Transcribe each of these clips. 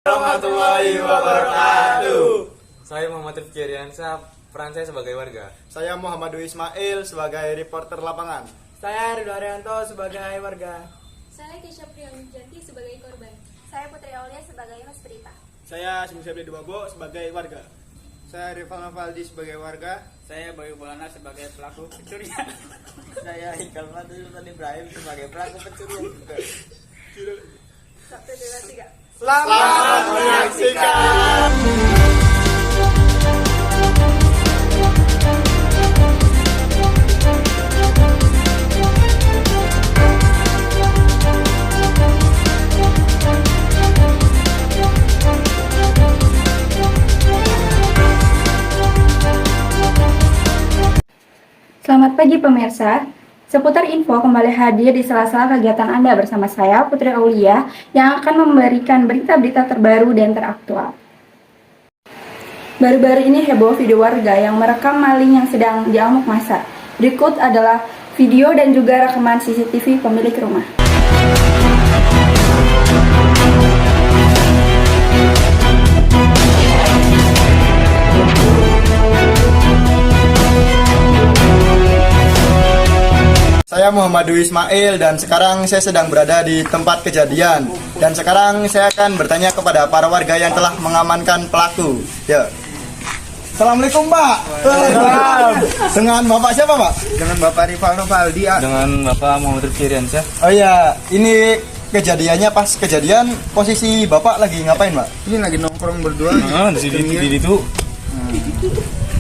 Warahmatullahi wabarakatuh. Saya Muhammad Rifki Ariansyah, peran saya sebagai warga. Saya Muhammad Ismail sebagai reporter lapangan. Saya Ridho Arianto sebagai warga. Saya Kesha Priyanti sebagai korban. Saya Putri Aulia sebagai Mas Berita. Saya Simusabli Dubabo sebagai warga. Saya Rifal Nafaldi sebagai warga. Saya Bayu Bolana sebagai pelaku pencurian. Saya Ikal Fadil Ibrahim sebagai pelaku pencurian juga. Selamat menyaksikan. Selamat pagi pemirsa. Seputar info kembali hadir di sela-sela kegiatan Anda bersama saya Putri Aulia yang akan memberikan berita-berita terbaru dan teraktual. Baru-baru ini heboh video warga yang merekam maling yang sedang diamuk massa. Berikut adalah video dan juga rekaman CCTV pemilik rumah. Saya Muhammad Ismail dan sekarang saya sedang berada di tempat kejadian. Dan sekarang saya akan bertanya kepada para warga yang telah mengamankan pelaku. Ya. Assalamualaikum, Pak. Dengan Bapak siapa, Pak? Dengan Bapak Rifal Nafaldi. Dengan Bapak Muhammad Rifki Ariansyah. Oh iya, ini kejadiannya pas kejadian posisi Bapak lagi ngapain, Pak? Ini lagi nongkrong berdua. Di situ.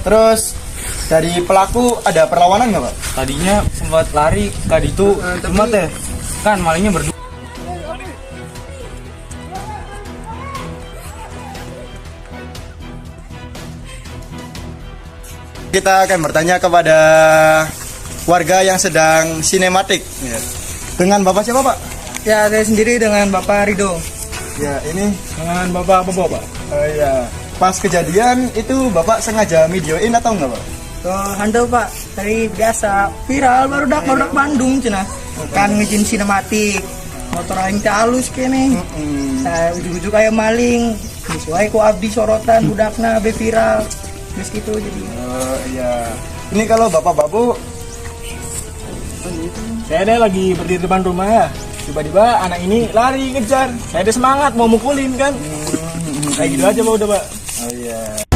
Terus dari pelaku ada perlawanan nggak, Pak? Tadinya sempat lari ke itu, cuma teh kan malingnya berdua. Kita akan bertanya kepada warga yang sedang sinematik. Ya. Dengan Bapak siapa, Pak? Ya, saya sendiri dengan Bapak Ridho. Ya, ini Dengan Bapak apa, Pak? oh iya. Pas kejadian itu Bapak sengaja videoin atau enggak, Pak? Handel Pak, dari biasa viral baru dak Bandung cina. Kan ngizin sinematik. Motor aing teh halus kene. Saya ujug-ujug aya maling. Sesuai ku abdi sorotan budakna be viral. Geus kitu jadi. Oh iya. Ini kalau Bapak Babu Saya deh lagi berdiri depan rumah. Tiba-tiba anak ini lari ngejar. Saya deh semangat mau mukulin kan. Kayak gitu aja, Pak, udah, Pak. oh iya.